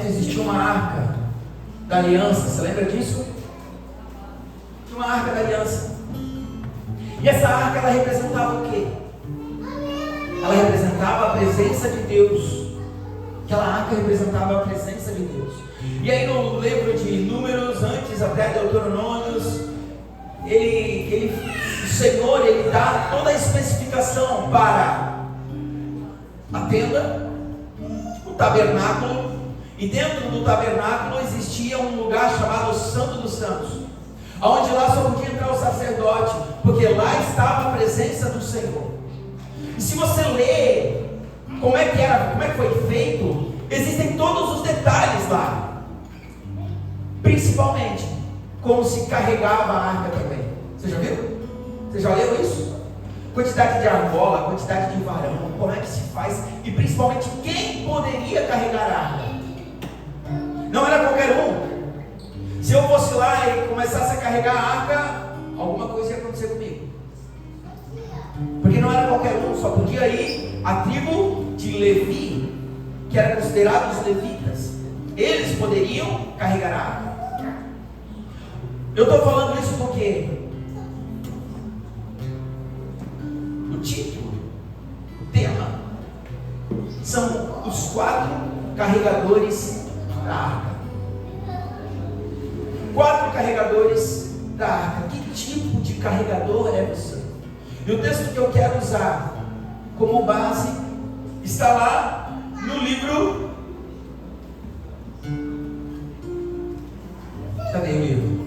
existia uma arca da aliança. Você lembra disso? Tinha uma arca da aliança. E essa arca, ela representava o quê? Ela representava a presença de Deus. Aquela arca representava a presença de Deus. E aí no livro de Números, antes até Deuteronômios, o Senhor, ele dá toda a especificação para a tenda, o tabernáculo, e dentro do tabernáculo existia um lugar chamado Santo dos Santos, onde lá só podia entrar o sacerdote, porque lá estava a presença do Senhor. E se você ler como é que foi feito, existem todos os detalhes lá, principalmente como se carregava a arca também. Você já viu? Você já leu isso? Quantidade de argola, quantidade de varão, como é que se faz, e principalmente quem poderia carregar a arca. Não era qualquer um. Se eu fosse lá e começasse a carregar a arca, alguma coisa ia acontecer comigo. Porque não era qualquer um, só podia ir a tribo de Levi, que era considerado os levitas. Eles poderiam carregar a arca. Eu estou falando isso porque o título, o tema, são os 4 carregadores da arca. 4 carregadores da arca. Que tipo de carregador é você? E o texto que eu quero usar como base está lá no livro. Cadê o livro?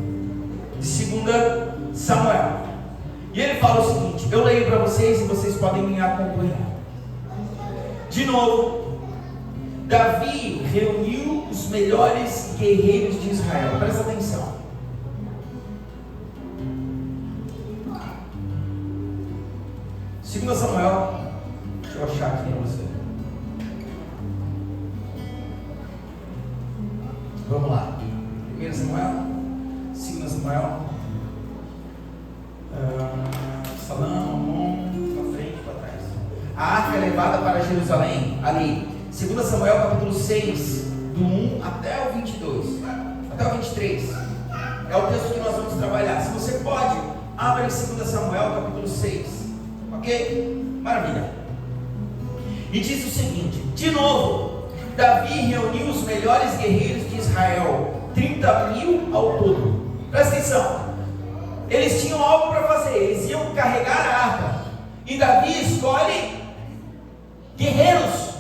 De 2 Samuel. E ele fala o seguinte, eu leio para vocês e vocês podem me acompanhar. De novo, Davi reuniu os melhores guerreiros de Israel. Presta atenção. Segundo Samuel, deixa eu achar aqui para você. Vamos lá. 1 Samuel, 2 Samuel, Salão, para frente e para trás. A arca é levada para Jerusalém, ali. 2 Samuel capítulo 6, do 1 até o 22, até o 23. É o texto que nós vamos trabalhar. Se você pode, abra em 2 Samuel capítulo 6. Ok? Maravilha. E diz o seguinte: de novo, Davi reuniu os melhores guerreiros de Israel, 30.000 ao todo. Presta atenção. Eles tinham algo para fazer. Eles iam carregar a arca. E Davi escolhe guerreiros.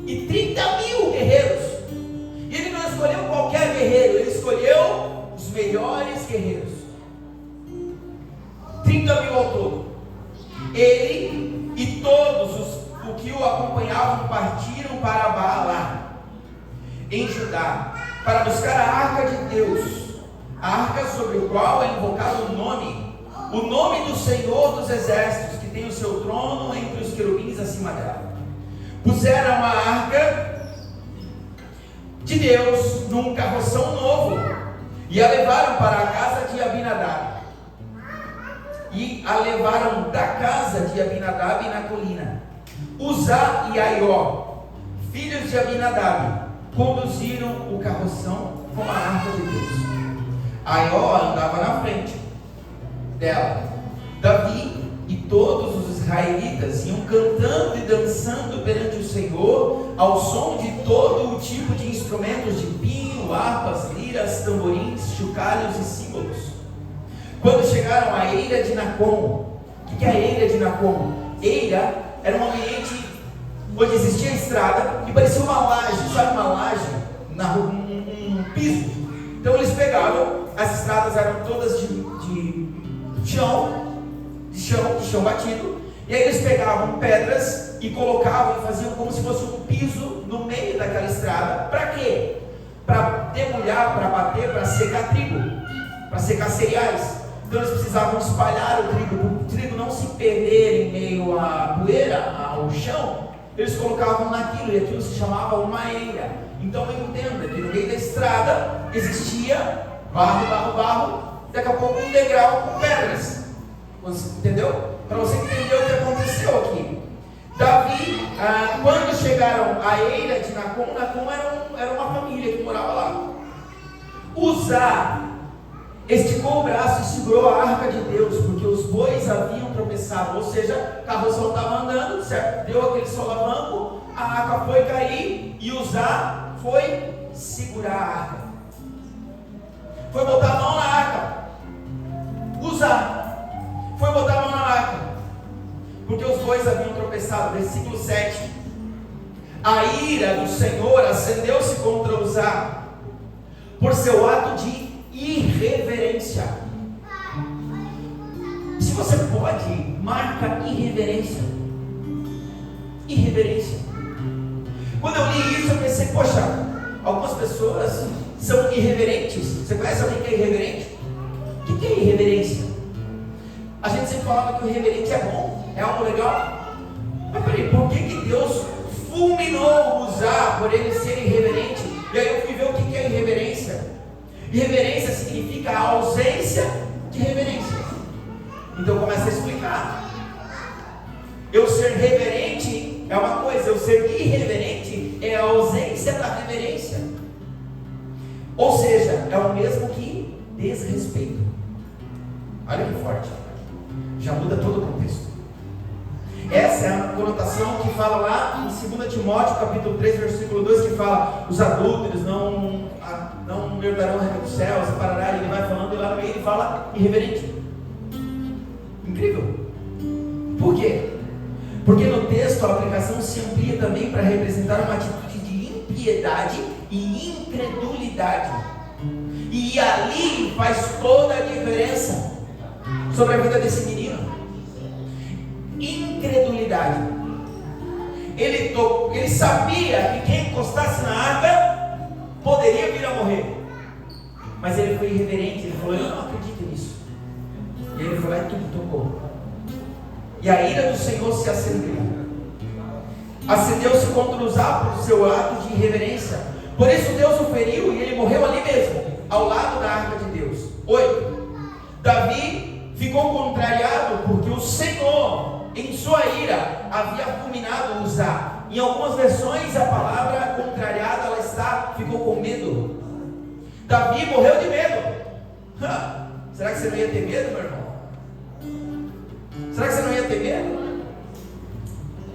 E 30.000 guerreiros. E ele não escolheu qualquer guerreiro. Ele escolheu os melhores guerreiros. 30.000 ao todo. Ele e todos os que o acompanhavam partiram para Baalá, em Judá, para buscar a arca de Deus, a arca sobre o qual é invocado o nome do Senhor dos Exércitos, que tem o seu trono entre os querubins acima dela. Puseram a arca de Deus num carroção novo e a levaram para a casa de Abinadab. E a levaram da casa de Abinadab na colina. Uzá e Aió, filhos de Abinadab, conduziram o carroção com a arca de Deus. Aió andava na frente dela. Davi e todos os israelitas iam cantando e dançando perante o Senhor, ao som de todo o tipo de instrumentos de pinho, harpas, liras, tamborins, chocalhos e símbolos. Quando chegaram à eira de Nacon, o que é a eira de Nacon? Eira era um ambiente onde existia estrada e parecia uma laje, sabe, uma laje, um piso. Então eles pegavam, as estradas eram todas de chão batido, e aí eles pegavam pedras e colocavam e faziam como se fosse um piso no meio daquela estrada. Para quê? Para debulhar, para bater, para secar trigo, para secar cereais. Então eles precisavam espalhar o trigo, para o trigo não se perder em meio à poeira, ao chão. Eles colocavam naquilo, e aquilo se chamava uma eira. Então entenda que no meio da estrada existia barro, daqui a pouco um degrau com pedras. Você entendeu? Para você entender o que aconteceu aqui. Davi, quando chegaram à eira de Nacon, Nacon era uma família que morava lá. Uzá esticou o braço e segurou a arca de Deus, porque os bois haviam tropeçado, ou seja, a carroça estava andando, certo? Deu aquele solavanco, a arca foi cair e Uzá foi segurar a arca, foi botar a mão na arca. Uzá foi botar a mão na arca, porque os bois haviam tropeçado. Versículo 7: a ira do Senhor acendeu-se contra Uzá por seu ato de irreverência. Se você pode, marca irreverência. Irreverência. Quando eu li isso, eu pensei, poxa, algumas pessoas são irreverentes. Você conhece alguém que é irreverente? O que é irreverência? A gente sempre falava que o irreverente é bom, é algo legal. Mas peraí, por que Deus fulminou Uzá por ele ser irreverente? E aí eu fui ver o que é irreverência. Irreverência significa a ausência de reverência. Então eu começo a explicar. Eu ser reverente é uma coisa, eu ser irreverente é a ausência da reverência. Ou seja, é o mesmo que desrespeito. Olha que forte. Já muda todo o contexto. Essa é a conotação que fala lá em 2 Timóteo, capítulo 3, versículo 2, que fala: os adúlteros não herdarão o reino dos céus, separará. Ele vai falando e lá no meio ele fala irreverente. Incrível. Por quê? Porque no texto a aplicação se amplia também para representar uma atitude de impiedade e incredulidade. E ali faz toda a diferença sobre a vida desse menino. Incredulidade. Ele sabia que quem encostasse na arca poderia vir a morrer. Mas ele foi irreverente, ele falou: eu não acredito nisso. E ele foi lá e tudo tocou. E a ira do Senhor se acendeu. Acendeu-se contra Uzá por seu ato de irreverência. Por isso Deus o feriu e ele morreu ali mesmo, ao lado da arca de Deus. 8. Davi ficou contrariado porque o Senhor, em sua ira, havia fulminado Uzá. Em algumas versões a palavra contrariada ficou com medo. Davi morreu de medo. Será que você não ia ter medo, meu irmão? Será que você não ia ter medo?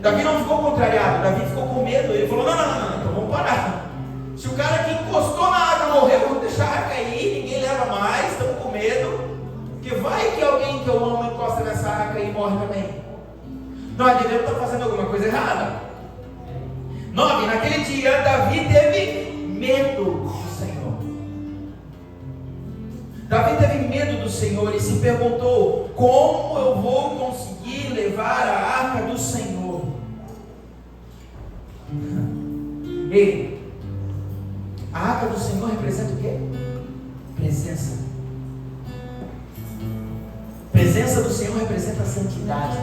Davi não ficou contrariado, Davi ficou com medo. Ele falou: não, então vamos parar. Se o cara que encostou na arca morreu, vamos deixar a arca aí, ninguém leva mais, estamos com medo. Porque vai que alguém que eu amo encosta nessa arca e morre também. Nós devemos estar fazendo alguma coisa errada. 9. Naquele dia Davi teve medo do Senhor. Davi teve medo do Senhor e se perguntou: como eu vou conseguir levar a arca do Senhor? Ei, a arca do Senhor representa o quê? Presença. Presença do Senhor representa a santidade.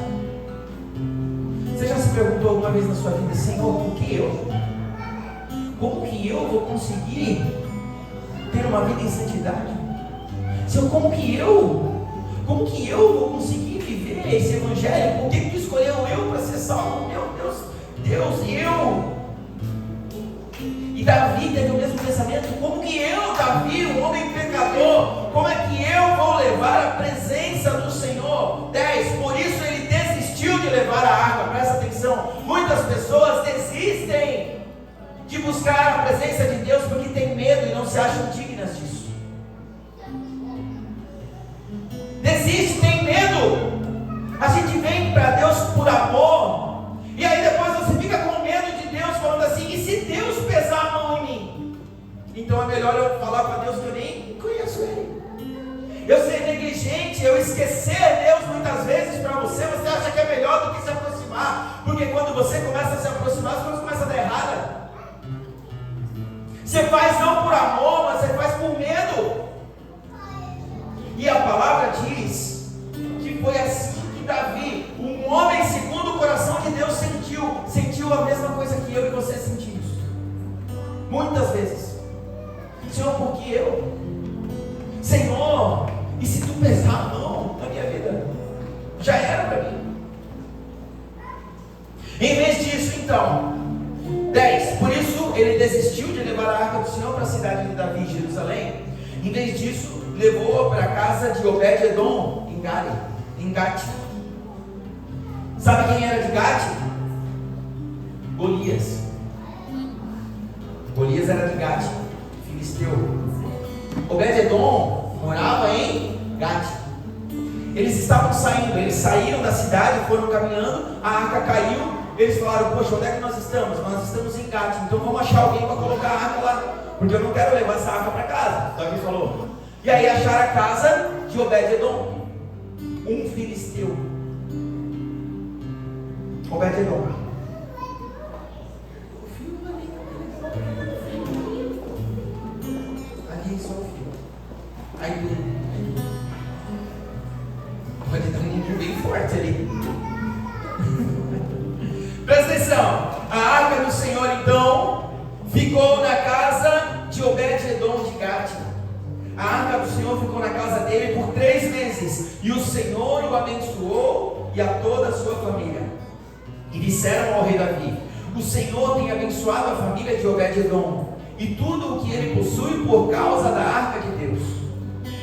Você já se perguntou alguma vez na sua vida: Senhor, por que eu? Como que eu vou conseguir ter uma vida em santidade? Senhor, como que eu vou conseguir viver esse evangelho? Por que tu escolheu eu para ser salvo? Meu Deus, eu. E Davi teve o mesmo pensamento: como que eu, Davi, um homem pecador, como é que eu vou levar a presença do Senhor? 10. Por isso ele desistiu de levar a arca. Presta atenção, muitas pessoas desistem de buscar a presença de Deus porque tem medo e não se acham dignas disso. Desiste, tem medo. A gente vem para Deus por amor, e aí depois você fica com medo de Deus, falando assim: e se Deus pesar a mão em mim? Então é melhor eu falar para Deus que eu nem conheço Ele. Eu ser negligente, eu esquecer Deus muitas vezes. Para você acha que é melhor do que se aproximar, porque quando você começa a se aproximar, as coisas começam a dar errada. Você faz não por amor, mas você faz por medo. E a palavra diz que foi assim que Davi, um homem segundo o coração de Deus, sentiu a mesma coisa que eu e você sentimos. Muitas vezes: Senhor, por que eu? Senhor, e se tu pesar a mão na minha vida? Já era para mim. Em vez disso, então, 10. Por isso ele desistiu de levar a arca do Senhor para a cidade de Davi, Jerusalém. Em vez disso, levou-a para a casa de Obed-Edom, em Gate. Sabe quem era de Gate? Golias. Golias era de Gate, filisteu. Obed-Edom morava em Gate. Eles estavam saindo, eles saíram da cidade, foram caminhando, a arca caiu. Eles falaram: poxa, onde é que nós estamos? Nós estamos em Gate, então vamos achar alguém para colocar a arca lá, porque eu não quero levar essa arca para casa. Davi falou. E aí acharam a casa de Obed-Edom, um filisteu. Obed-Edom. Ali só o filho. Aí pode dar um bem forte ali. Presta atenção. A arca do Senhor então ficou na casa de Obed-Edom de Gate. A arca do Senhor ficou na casa dele por 3 meses. E o Senhor o abençoou e a toda a sua família. E disseram ao rei Davi: o Senhor tem abençoado a família de Obed-Edom e tudo o que ele possui por causa da arca de Deus.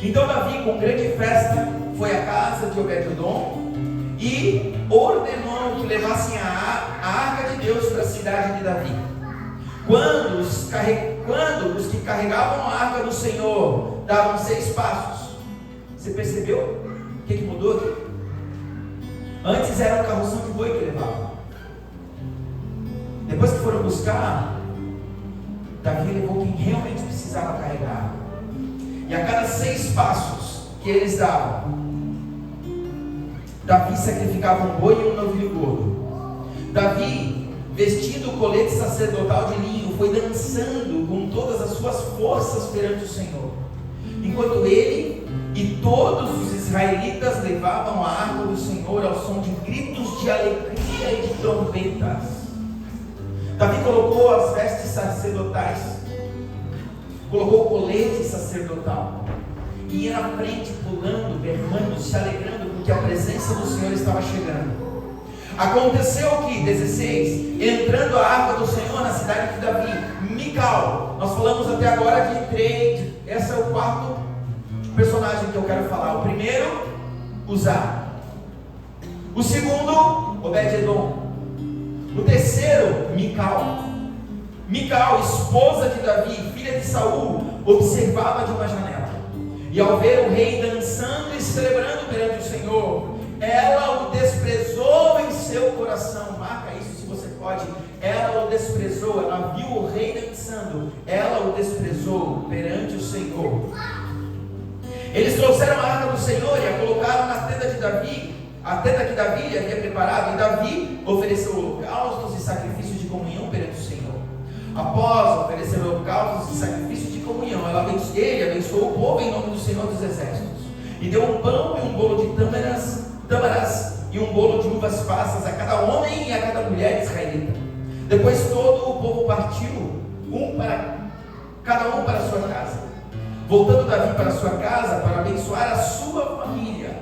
Então Davi, com grande festa, foi à casa de Obed-Edom e ordenou que levassem a arca de Deus para a cidade de Davi. Quando os que carregavam a arca do Senhor davam 6 passos, você percebeu o que mudou aqui? Antes era o carroção de boi que levava. Depois que foram buscar, Davi levou quem realmente precisava carregar. E a cada 6 passos que eles davam, Davi sacrificava um boi e um novilho gordo. Davi, vestindo o colete sacerdotal de linho, foi dançando com todas as suas forças perante o Senhor, enquanto ele e todos os israelitas levavam a arca do Senhor ao som de gritos de alegria e de trombetas. Davi colocou as vestes sacerdotais, colocou o colete sacerdotal e ia na frente, pulando, berrando, se alegrando, porque a presença do Senhor estava chegando. Aconteceu que, 16, entrando a arca do Senhor na cidade de Davi, Mical. Nós falamos até agora de 3. Esse é o 4º personagem que eu quero falar. O primeiro, Uzá. O segundo, Obed-Edom. O terceiro, Mical. Mical, esposa de Davi, filha de Saul, observava de uma janela. E ao ver o rei dançando e celebrando perante o Senhor, ela o desprezou em seu coração. Marca isso se você pode. Ela o desprezou, ela viu o rei dançando, ela o desprezou perante o Senhor. Eles trouxeram a arca do Senhor e a colocaram na tenda de Davi, a tenda que Davi lhe havia preparado. E Davi ofereceu holocaustos e sacrifícios de comunhão perante o Senhor. Após oferecer holocaustos e sacrifícios de comunhão, ele abençoou o povo em nome do Senhor dos Exércitos, e deu um pão e um bolo de tâmaras e um bolo de uvas passas a cada homem e a cada mulher israelita. Depois todo o povo partiu, cada um para a sua casa. Voltando Davi para a sua casa para abençoar a sua família,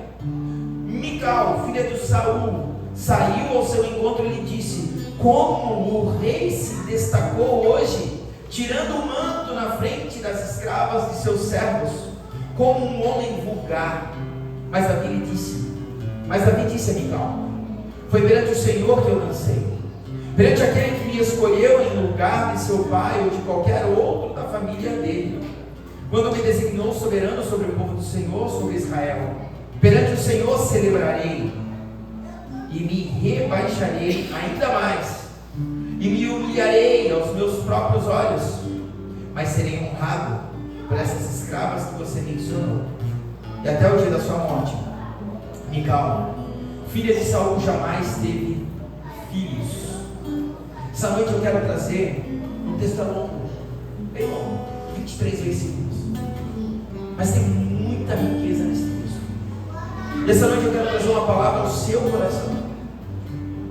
Mical, filha de Saul, saiu ao seu encontro e lhe disse: como o rei se destacou hoje, tirando o manto na frente das escravas de seus servos, como um homem vulgar. Mas Davi disse a Mical: foi perante o Senhor que eu dancei, perante aquele que me escolheu em lugar de seu pai ou de qualquer outro da família dele, quando me designou soberano sobre o povo do Senhor, sobre Israel. Perante o Senhor celebrarei e me rebaixarei ainda mais, e me humilharei aos meus próprios olhos, mas serei honrado por essas escravas que você mencionou. E até o dia da sua morte, Mical, filha de Saul, jamais teve filhos. Essa noite eu quero trazer um texto longo, bem longo, 23 versículos, mas tem muita riqueza nesse texto. E essa noite eu quero trazer uma palavra ao seu coração.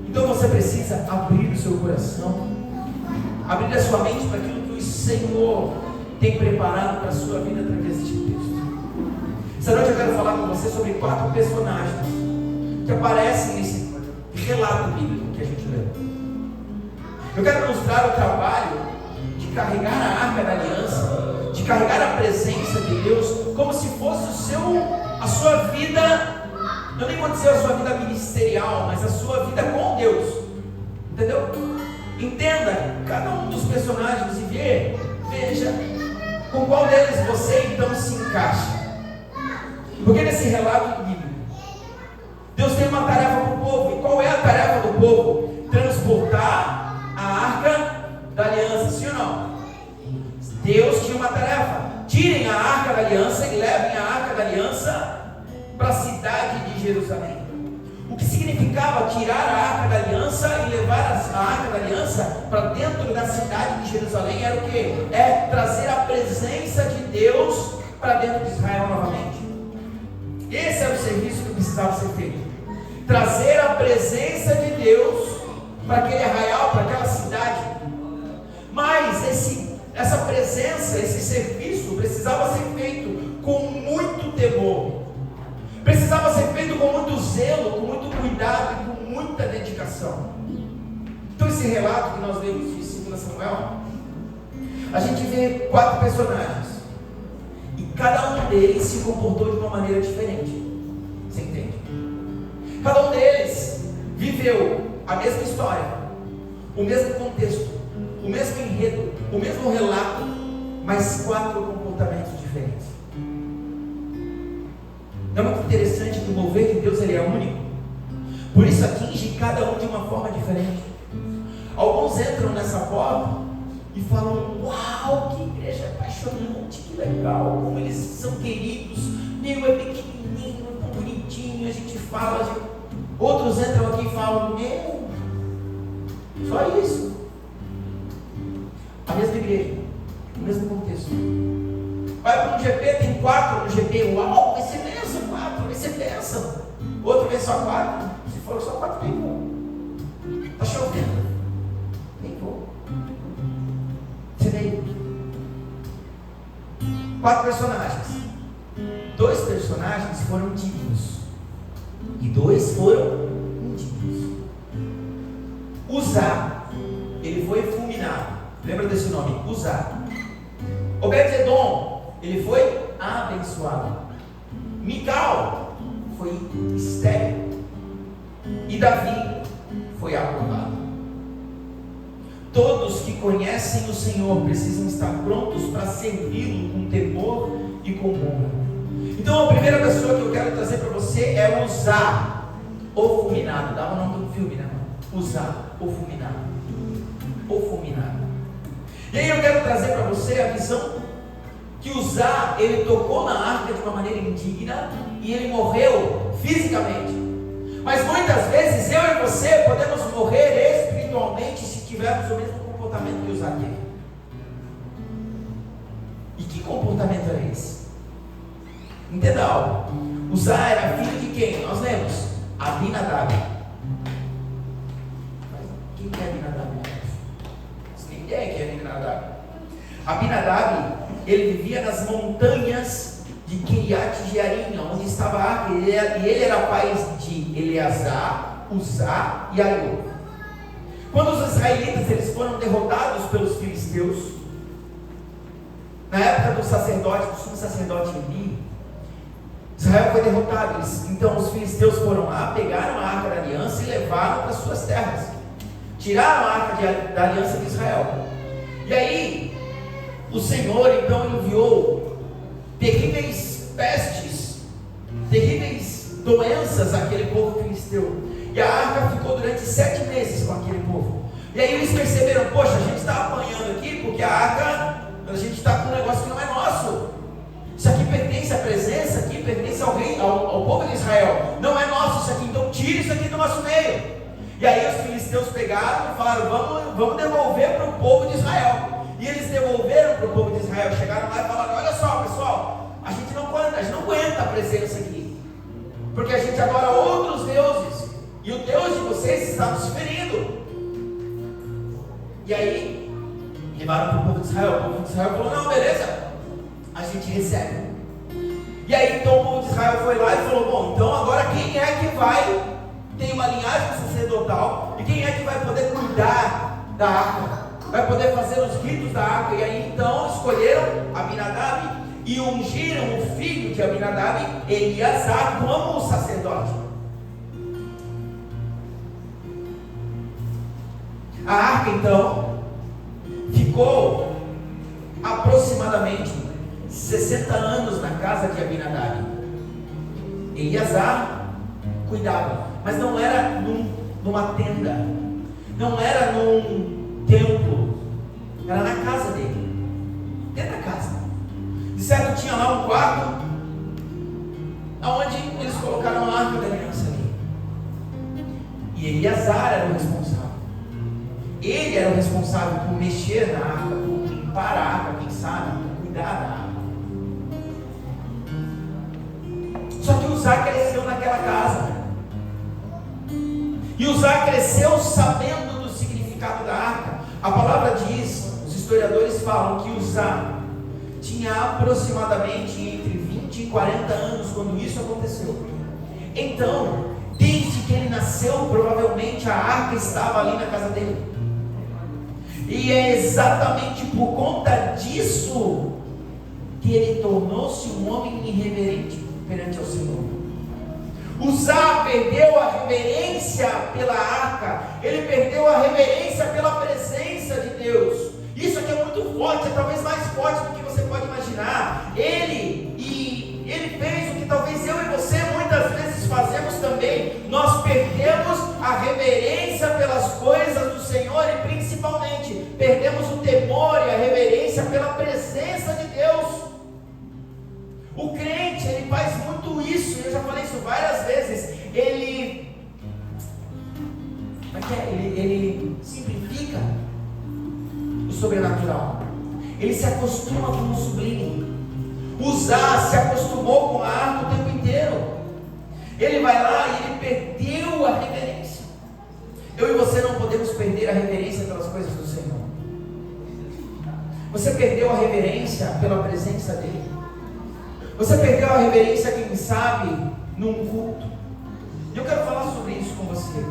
Então você precisa abrir o seu coração, abrir a sua mente para aquilo que o Senhor tem preparado para a sua vida através deste texto. Essa noite eu quero falar com você sobre 4 personagens que aparecem nesse relato bíblico que a gente leu. Eu quero ilustrar o trabalho de carregar a arca da aliança, de carregar a presença de Deus, como se fosse a sua vida, eu nem vou dizer a sua vida ministerial, mas a sua vida com Deus, entendeu? Entenda cada um dos personagens e veja com qual deles você então se encaixa. Porque nesse relato bíblico, Deus tem uma tarefa para o povo. E qual é a tarefa do povo? Transportar a arca da aliança, sim ou não? Deus tinha uma tarefa: tirem a arca da aliança e levem a arca da aliança para a cidade de Jerusalém. O que significava tirar a arca da aliança e levar a arca da aliança para dentro da cidade de Jerusalém? Era o que? É trazer a presença de Deus para dentro de Israel novamente. Esse era o serviço que precisava ser feito: trazer a presença de Deus para aquele arraial, para aquela cidade. Mas essa presença, esse serviço precisava ser feito com muito temor, precisava ser feito com muito zelo, com muito cuidado e com muita dedicação. Então esse relato que nós lemos de 2 Samuel, a gente vê 4 personagens, e cada um deles se comportou de uma maneira diferente. Você entende? Cada um deles viveu a mesma história, o mesmo contexto, o mesmo enredo, o mesmo relato, mas 4 comportamentos diferentes. É muito interessante que o mover de Deus ele é único, por isso atinge cada um de uma forma diferente. Alguns entram nessa porta e falam: uau, que igreja apaixonante, que legal, como eles são queridos, meu, é pequenininho, é tão bonitinho, a gente fala. Outros entram aqui e falam: meu, só isso. A mesma igreja, o mesmo contexto. Vai para um GP, tem 4 no GP, uau, vai ser bênção, 4, vai ser bênção. Outro vem só 4, se for só 4, nem vou. Está chovendo, nem vou. Você veio. 4 personagens. 2 personagens foram dignos e 2 foram indignos. Uzá, ele foi fulminado. Lembra desse nome? Uzá. Obed-edom, ele foi abençoado. Mical foi estéril. E Davi foi aprovado. Todos que conhecem o Senhor precisam estar prontos para servi-lo com temor e com honra. Então a primeira pessoa que eu quero trazer para você é Uzá, o fulminado. Dá o nome do filme, né? Uzá, o fulminado. O fulminado. E aí eu quero trazer para você a visão que Uzá, ele tocou na arca de uma maneira indigna e ele morreu fisicamente. Mas muitas vezes eu e você podemos morrer espiritualmente se tivermos o mesmo comportamento que Uzá teve. E que comportamento era esse? Entenda algo. Uzá era filho de quem? Nós lemos Abinadab. Mas quem é Abinadab? Você tem ideia que é Abinadab? Abinadab, ele vivia nas montanhas de Kiriat Jearim, onde estava a arca, e ele era pai de Eleazar, Uzá e Aiô. Quando os israelitas eles foram derrotados pelos filisteus, na época do sacerdote, do sumo sacerdote Eli, Israel foi derrotado. Então os filisteus foram lá, pegaram a arca da aliança e levaram para suas terras, tiraram a arca da aliança de Israel. E aí o Senhor então enviou terríveis pestes, terríveis doenças àquele povo filisteu, e a arca ficou durante 7 meses com aquele povo. E aí eles perceberam: poxa, a gente está apanhando aqui porque a arca, a gente está com um negócio que não é nosso. Isso aqui pertence à presença, aqui pertence ao rei, ao povo de Israel, não é nosso isso aqui, então tire isso aqui do nosso meio. E aí os filisteus pegaram e falaram: vamos devolver para o povo de Israel. E eles devolveram para o povo de Israel, chegaram lá e falaram: olha só, pessoal, a gente não aguenta a presença aqui, porque a gente adora outros deuses, e o Deus de vocês está nos ferindo. E aí levaram para o povo de Israel. O povo de Israel falou: não, beleza, a gente recebe. E aí então o povo de Israel foi lá e falou: bom, então agora quem é que vai, tem uma linhagem sacerdotal, e quem é que vai poder cuidar da arca, vai poder fazer os ritos da arca. E aí então escolheram Abinadab e ungiram o filho de Abinadab, Eleazar, como sacerdote. A arca então ficou aproximadamente 60 anos na casa de Abinadab. Eleazar cuidava, mas não era numa tenda, não era num templo, era na casa dele, dentro da casa. De certo, tinha lá um quarto onde eles colocaram a arca da aliança ali, e Eleazar era o responsável. Ele era o responsável por mexer na arca, por limpar a arca, quem sabe, por cuidar da arca. Só que Uzá cresceu naquela casa, e Uzá cresceu sabendo do significado da arca. A palavra diz, os historiadores falam que Uzá tinha aproximadamente entre 20 e 40 anos quando isso aconteceu. Então, desde que ele nasceu, provavelmente a arca estava ali na casa dele. E é exatamente por conta disso que ele tornou-se um homem irreverente perante ao Senhor. Uzá perdeu a reverência pela arca, ele perdeu a reverência pela presença de Deus. Isso aqui é muito forte, é talvez mais forte do que você pode imaginar. Ele fez o que talvez eu e você muitas vezes fazemos também. Nós perdemos a reverência pelas coisas do Senhor e principalmente perdemos o temor e a reverência pela presença de Deus. O crente, ele faz muito isso, eu já falei isso várias vezes. Ele simplifica o sobrenatural, ele se acostuma com o sublime. Uzá se acostumou com a arca o tempo inteiro. Ele vai lá e ele perdeu a reverência. Eu e você não podemos perder a reverência pelas coisas do Senhor. Você perdeu a reverência pela presença dele. Você perdeu a reverência, quem sabe, num culto. E eu quero falar sobre isso com você.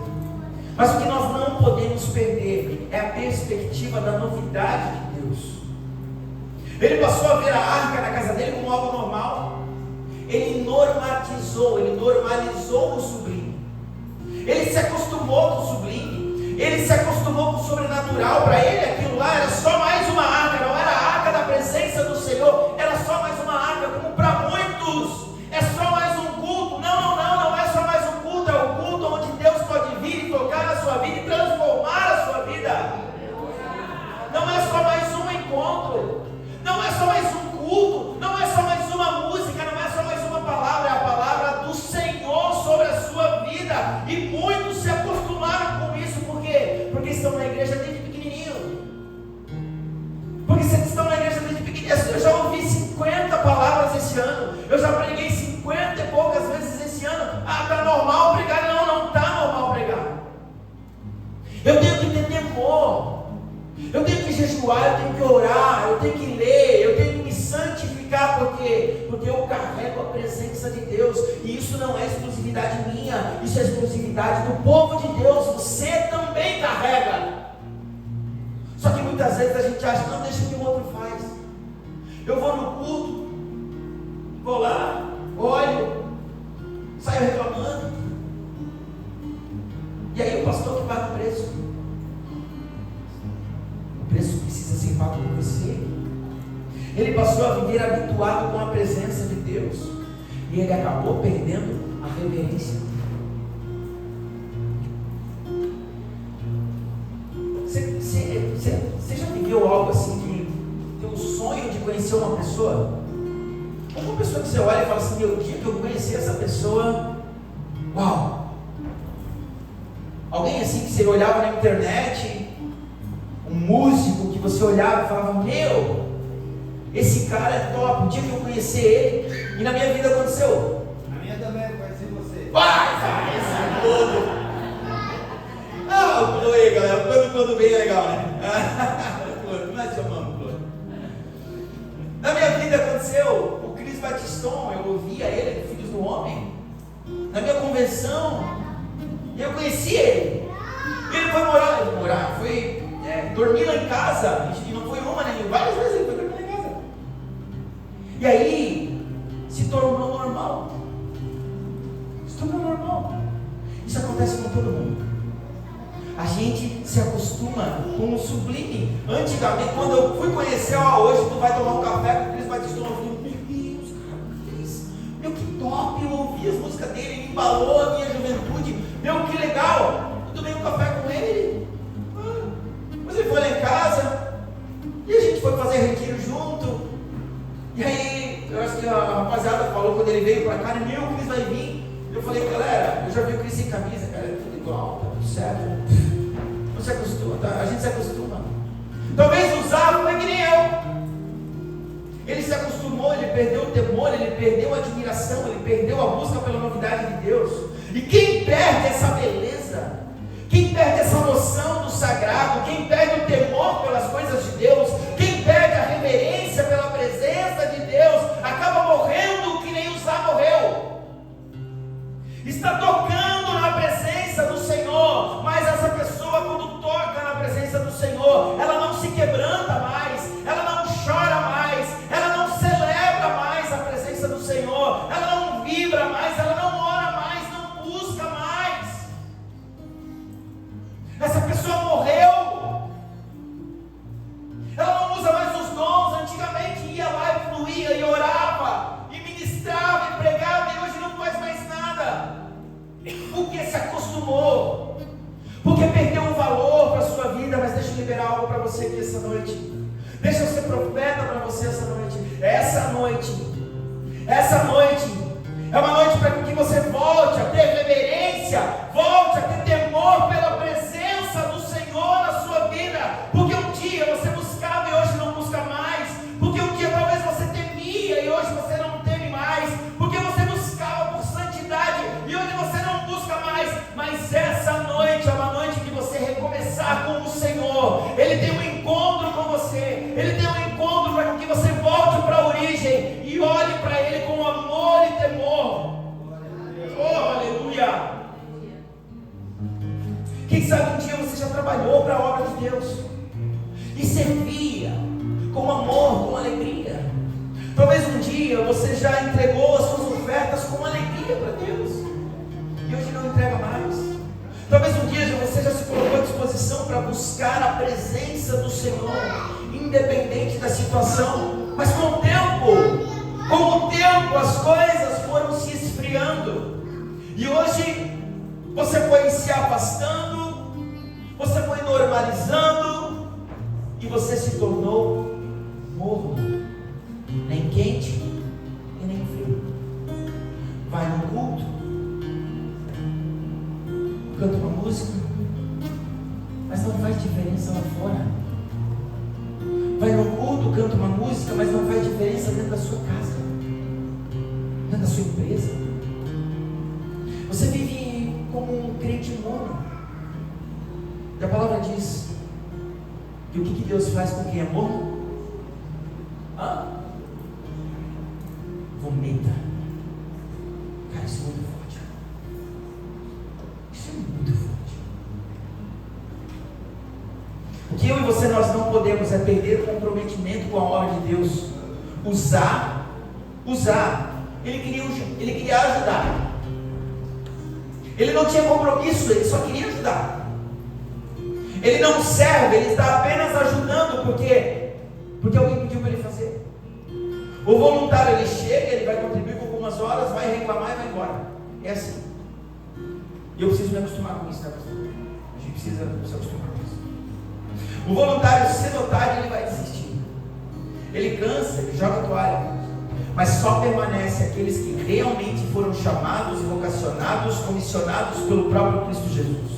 Mas o que nós não podemos perder é a perspectiva da novidade de Deus. Ele passou a ver a arca na casa dele como algo normal. Ele normalizou o sublime. Ele se acostumou com o sublime. Ele se acostumou com o sobrenatural. Para ele aquilo lá era só mais uma arca. Não era a arca da presença do Senhor. Era só mais uma arca. Como para muitos é só mais um culto. Não é só mais um culto. É o culto onde Deus pode vir e tocar na sua vida e transformar a sua vida. Não é só mais um encontro. Não é só mais um culto. Não é só mais uma música. Não é só mais uma palavra. É a palavra do Senhor sobre a sua vida. E muitos se acostumaram com isso. Por quê? Porque estão na igreja desde pequenininho. Porque vocês estão na igreja desde pequenininho. Eu já ouvi 50 palavras esse ano. Eu já preguei 50 e poucas vezes esse ano. Ah, tá normal pregar? Não tá normal pregar. Eu tenho que ter temor. Eu tenho que jejuar, eu tenho que orar, eu tenho que ler, eu tenho que me santificar, porque eu carrego a presença de Deus, e isso não é exclusividade minha, isso é exclusividade do povo de Deus. Você também carrega. Só que muitas vezes a gente acha, não, deixa que o outro faz. Eu vou no culto, vou lá, olho, saio reclamando, e aí o pastor que paga o preço. O preço precisa ser pago por você. Ele passou a viver habituado com a presença de Deus, e ele acabou perdendo a reverência. Você já viveu algo assim, de ter um sonho de conhecer uma pessoa? Uma pessoa que você olha e fala assim, meu, dia que eu conhecer essa pessoa, uau! Alguém assim que você olhava na internet, um músico que você olhava e falava, meu, esse cara é top, o dia que eu conhecer ele. E na minha vida aconteceu. Na minha também, eu conheci você. Vai, esse mundo. Ah, o Chloe, galera, quando bem legal, né? Nós chamamos Chloe. Na minha vida aconteceu, o Cris Batiston, eu ouvia ele, do Filhos do Homem, na minha convenção, e eu conheci ele. Ele foi morar, dormir lá em casa, e não foi uma, nem várias vezes ele foi dormir lá em casa. E aí, se tornou normal. Se tornou normal. Isso acontece com todo mundo. A gente se acostuma com o sublime. Antigamente, quando eu fui conhecer, hoje tu vai tomar um café com o Cris Batista, eu falei, meu Deus, cara, Cris, meu que top, eu ouvi as músicas dele, ele embalou a minha juventude, meu que legal, eu tomei um café com ele. Mas ele foi lá em casa, e a gente foi fazer retiro junto, e aí, eu acho que a rapaziada falou quando ele veio pra cá, meu, o Cris vai vir. Eu falei, galera, eu já vi o Cris sem camisa, cara, é tudo igual, tá tudo certo. Não se acostuma, tá? A gente se acostuma. Talvez usar foi que nem eu. Ele se acostumou, ele perdeu o temor, ele perdeu a admiração, ele perdeu a busca pela novidade de Deus. E quem perde essa beleza, quem perde essa noção do sagrado, quem perde o temor pelas coisas de Deus, quem perde a reverência pela presença de Deus, acaba morrendo que nem Uzá morreu. Está tocando na presença do Senhor, mas essa pessoa, quando toca na presença do Senhor, ela não se quebranta mais, ela não chora mais, ela não celebra mais a presença do Senhor, ela não vibra mais, ela não ora mais, não busca mais. Essa pessoa morreu, ela não usa mais os dons. Antigamente ia lá e fluía, e orava, e ministrava, e pregava, e hoje não faz mais nada, porque se acostumou, porque perdeu um valor para a sua vida. Mas deixa eu liberar algo para você aqui essa noite, deixa eu ser profeta para você essa noite. Essa noite é uma noite para que você volte a ter reverência, volte a ter temor pela presença do Senhor na sua vida, porque um dia você buscava e hoje não busca mais, porque um dia talvez você temia e hoje você não teme mais, porque você buscava por santidade e hoje você não busca mais. Mas essa noite é uma noite de você recomeçar com o Senhor. Ele tem um encontro com você, Ele tem um encontro para que você volte para a origem e olhe para Ele com amor e temor. Oh, aleluia! Quem sabe um dia você já trabalhou para a obra de Deus e servia com amor, com alegria. Talvez um dia você já entregou as suas ofertas com alegria para Deus e hoje não entrega mais. Talvez um dia você já se colocou à disposição para buscar a presença do Senhor, independente da situação. Mas com o tempo as coisas foram se esfriando. E hoje você foi se afastando, você foi normalizando, e você se tornou morno, nem quente e nem frio. Vai no culto, canta uma música, mas não faz diferença lá fora. Vai no culto, canta uma música, mas não faz diferença dentro da sua casa, dentro da sua empresa. Você vive como um crente morno. E a palavra diz: e o que Deus faz com quem é morno? Vomita. Cara, isso é muito forte. Isso é muito forte. O que eu e você nós não podemos é perder o comprometimento com a obra de Deus. Usar. Ele queria ajudar. Ele não tinha compromisso, ele só queria ajudar. Ele não serve, ele está apenas ajudando porque alguém pediu para ele fazer. O voluntário, ele chega, ele vai contribuir com algumas horas, vai reclamar e vai embora. É assim. E eu preciso me acostumar com isso, né, pastor? A gente precisa se acostumar com isso. O voluntário, cedo ou tarde, ele vai desistir. Ele cansa, ele joga a toalha. Mas só permanece aqueles que realmente foram chamados, vocacionados, comissionados pelo próprio Cristo Jesus.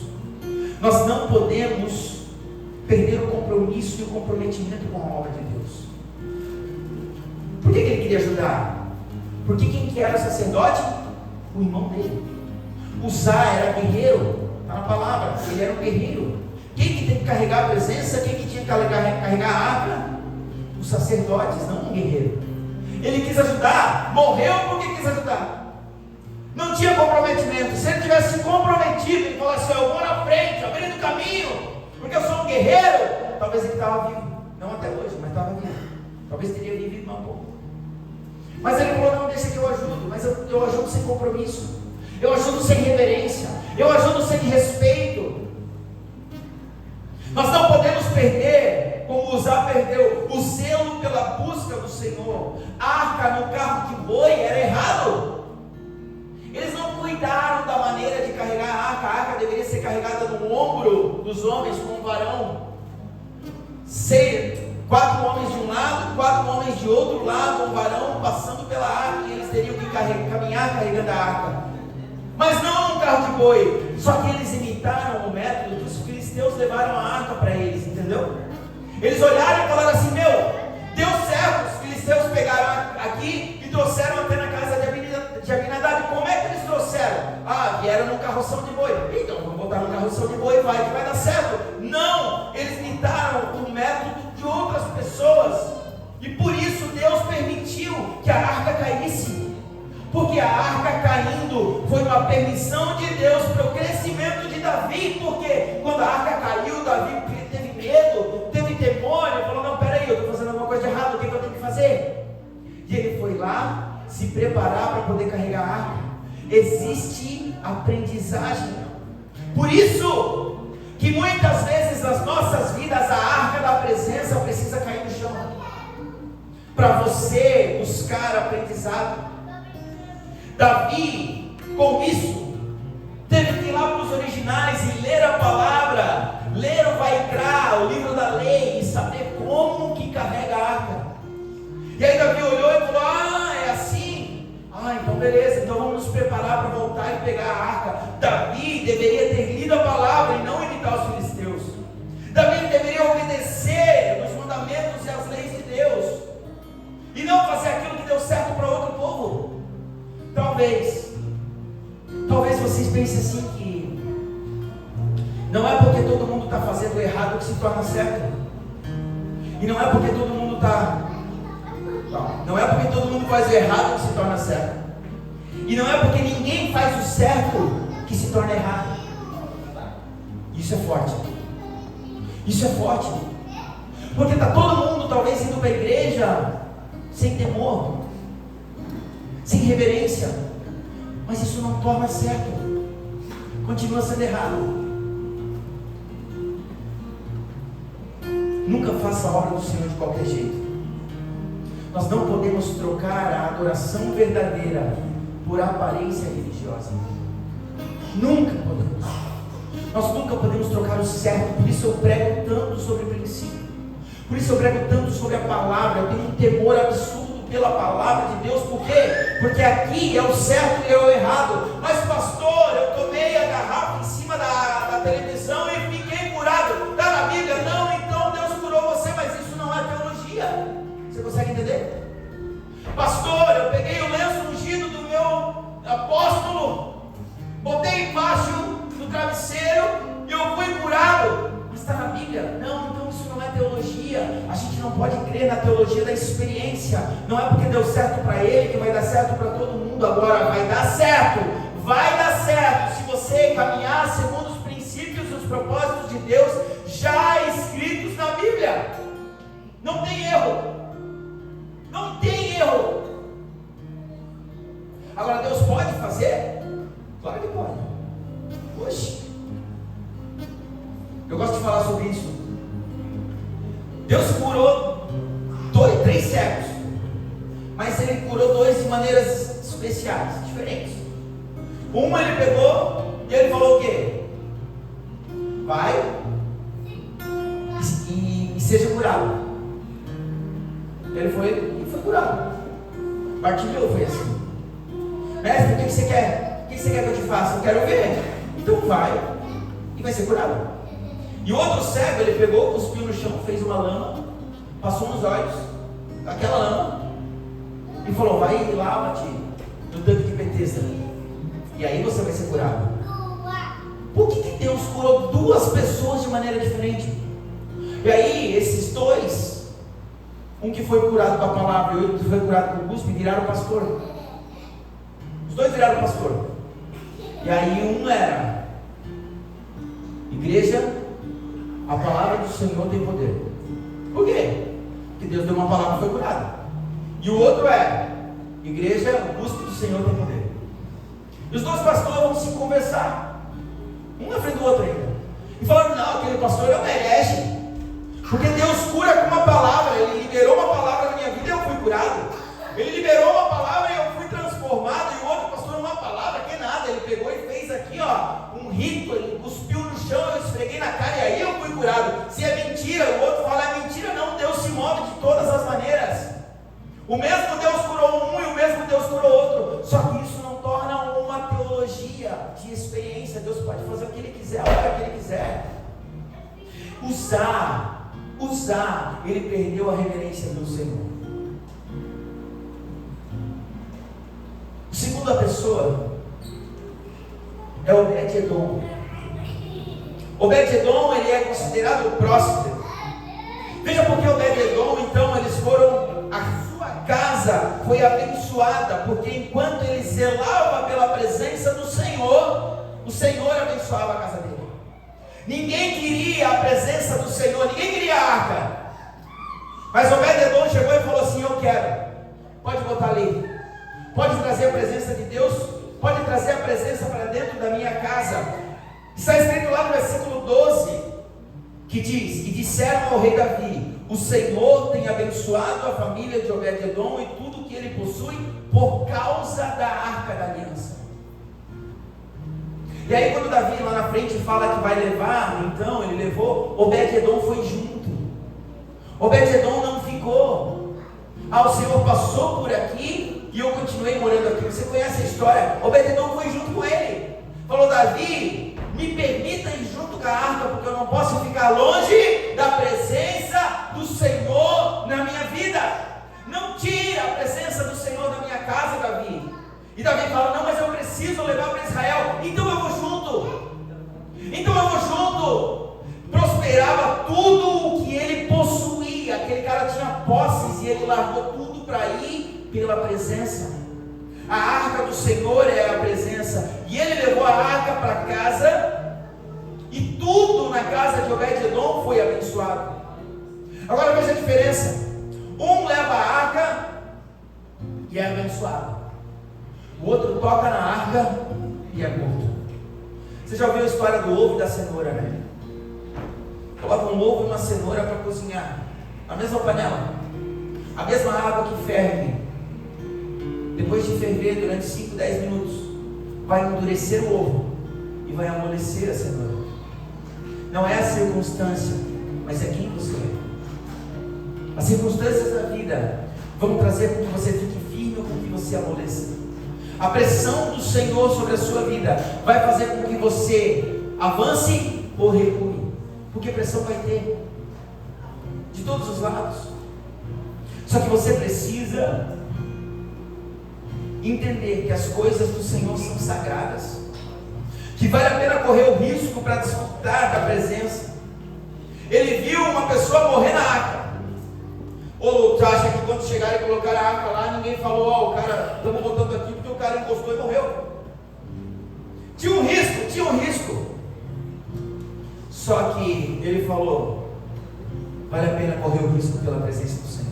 Nós não podemos perder o compromisso e o comprometimento com a obra de Deus. Por que ele queria ajudar? Porque quem que era o sacerdote? O irmão dele. Uzá era guerreiro, está na palavra, ele era um guerreiro. Quem que tem que carregar a presença? Quem que tinha que carregar a arca? Os sacerdotes, não um guerreiro. Ele quis ajudar, morreu porque quis ajudar. Não tinha comprometimento. Se ele tivesse se comprometido e falasse: eu vou na frente, abrindo caminho, porque eu sou um guerreiro, talvez ele estava vivo, não até hoje, mas estava vivo, talvez teria vivido mais um pouco. Mas ele falou: não, deixa que eu ajudo, mas eu ajudo sem compromisso, eu ajudo sem reverência, eu ajudo sem respeito. Nós não podemos perder, como Uzá perdeu, o zelo pela busca do Senhor. Arca no carro de boi era errado. Eles não cuidaram da maneira de carregar a arca deveria ser carregada no ombro dos homens com um varão. 4 homens de um lado, 4 homens de outro lado, um varão passando pela arca, e eles teriam que caminhar carregando a arca. Mas não um carro de boi. Só que eles imitaram o método que os filisteus levaram a arca para eles, entendeu? Eles olharam e falaram assim: meu, deu certo. Os filisteus pegaram aqui e trouxeram até na casa de Abinadab. Como é que eles trouxeram? Vieram num carroção de boi. Então vamos botar no carroção de boi, vai que vai dar certo. Não, eles imitaram o método de outras pessoas, e por isso Deus permitiu que a arca caísse, porque a arca caindo foi uma permissão de Deus para o crescimento de Davi. Porque quando a arca caiu, Davi teve medo, teve temor, ele falou: não, peraí, eu estou fazendo alguma coisa de errado, o que eu tenho que fazer? E ele foi lá se preparar para poder carregar a arca. Existe aprendizagem. Por isso que muitas vezes nas nossas vidas a arca da presença precisa cair no chão, para você buscar aprendizado. Davi, com isso, teve que ir lá para os originais e ler a palavra, ler o Vaikra, o livro da lei, e saber como que carrega a arca. E aí Davi olhou e falou: é assim? Então beleza, então vamos nos preparar para voltar e pegar a arca. Davi deveria ter lido a palavra e não imitar os filisteus. Davi deveria obedecer os mandamentos e as leis de Deus, e não fazer aquilo que deu certo para outro povo. Talvez vocês pensem assim, que não é porque todo mundo está fazendo errado que se torna certo, e não é porque todo mundo faz o errado que se torna certo, e não é porque ninguém faz o certo que se torna errado. Isso é forte. Isso é forte, porque está todo mundo talvez indo para a igreja sem temor, sem reverência, mas isso não torna certo, continua sendo errado. Nunca faça a obra do Senhor de qualquer jeito. Nós não podemos trocar a adoração verdadeira por aparência religiosa. Nunca podemos. Nós nunca podemos trocar o certo. Por isso eu prego tanto sobre princípio. Por isso eu prego tanto sobre a palavra. Eu tenho um temor absurdo pela palavra de Deus. Por quê? Porque aqui é o certo e é o errado. Mas pastor, eu tomei a garrafa em cima da televisão e fiquei curado. Está na Bíblia? Não, então Deus curou você. Mas isso não é teologia. Você consegue entender? Pastor, eu peguei o lenço ungido do meu apóstolo, botei embaixo do travesseiro e eu fui curado. Mas está na Bíblia? Não, então isso não é teologia. A gente não pode crer na teologia da experiência. Não é porque deu certo para ele que vai dar certo para todo mundo. Agora vai dar certo. Vai dar certo se você caminhar segundo os princípios e os propósitos de Deus já escritos na Bíblia. Não tem erro. Não tem erro. Agora, Deus pode fazer? Claro que pode. Oxe, eu gosto de falar sobre isso. Deus curou 3 cegos, mas Ele curou 2 de maneiras especiais, diferentes. Uma Ele pegou e Ele falou o quê? Vai e seja curado. Ele foi e foi curado. Bartimeu foi assim: mestre, o que você quer? O que você quer que eu te faça? Eu quero ver. Então vai e vai ser curado. E o outro cego, ele pegou, cuspiu no chão, fez uma lama, passou nos olhos, aquela lama, e falou: vai e lava-te no tanque de Betesda, e aí você vai ser curado. Por que Deus curou 2 pessoas de maneira diferente? E aí esses 2, um que foi curado com a palavra e o outro que foi curado com o cuspe, viraram pastor. Os 2 viraram pastor. E aí um era igreja, 2 A palavra do Senhor tem poder. Por quê? Porque Deus deu uma palavra e foi curado. E o outro é: igreja, o busca do Senhor tem poder. E os dois pastores vão se conversar, um na frente do outro ainda, e falaram: não, aquele pastor é um herege, porque Deus cura com uma palavra. Ele liberou uma palavra na minha vida e eu fui curado. Ele liberou uma palavra e eu fui transformado. E o outro pastor, uma palavra que nada, ele pegou e fez aqui, ó, um rito, ele cuspiu no chão, eu esfreguei na cara e aí eu fui curado. Se é mentira, o outro fala: é mentira. Não, Deus se move de todas as maneiras. O mesmo Deus curou um e o mesmo Deus curou outro. Só que isso não torna uma teologia de experiência. Deus pode fazer o que Ele quiser, a hora que Ele quiser. Usar, ele perdeu a reverência do Senhor. A segunda pessoa é Obed-Edom. Obed-Edom, ele é considerado próspero. Veja porque Obed-Edom, então, eles foram, a sua casa foi abençoada, porque enquanto ele zelava pela presença do Senhor, o Senhor abençoava a casa dele. Ninguém queria a presença do Senhor, ninguém queria a arca. Mas Obed-Edom chegou e falou assim: eu quero. Pode botar ali. Pode trazer a presença de Deus. Pode trazer a presença para dentro da minha casa. Está escrito lá no versículo 12, que diz: e disseram ao rei Davi: o Senhor tem abençoado a família de Obed-Edom e tudo o que ele possui por causa da arca da aliança. E aí quando Davi lá na frente fala que vai levar, então ele levou, Obed-Edom foi junto. Obed-Edom não ficou. O Senhor passou por aqui e eu continuei morando aqui. Você conhece a história? Obed-Edom foi junto com ele. Falou: Davi, me permita ir junto com a arca, porque eu não posso ficar longe da presença do Senhor na minha vida. Não tira a presença do Senhor da minha casa, Davi. E Davi fala: não, mas eu preciso levar para Israel. Então eu vou junto. Prosperava tudo o que ele possuía. Aquele cara tinha posses e ele largou tudo para ir pela presença. A arca do Senhor é a presença. E ele levou a arca para casa, e tudo na casa de Obed-Edom foi abençoado. Agora veja a diferença: um leva a arca e é abençoado, o outro toca na arca e é morto. Você já ouviu a história do ovo e da cenoura, né? Coloca um ovo e uma cenoura para cozinhar na mesma panela, a mesma água que ferve. Depois de ferver durante 5, 10 minutos, vai endurecer o ovo e vai amolecer a cenoura. Não é a circunstância, mas é quem você é. As circunstâncias da vida vão trazer com que você fique firme ou com que você amoleça. A pressão do Senhor sobre a sua vida vai fazer com que você avance ou recue, porque pressão vai ter de todos os lados. Só que você precisa entender que as coisas do Senhor são sagradas, que vale a pena correr o risco para desfrutar da presença. Ele viu uma pessoa morrer na arca. Ou tu acha que quando chegaram e colocaram a arca lá, ninguém falou: ó, o cara, estamos botando aqui porque o cara encostou e morreu. Tinha um risco. Só que ele falou: vale a pena correr o risco pela presença do Senhor.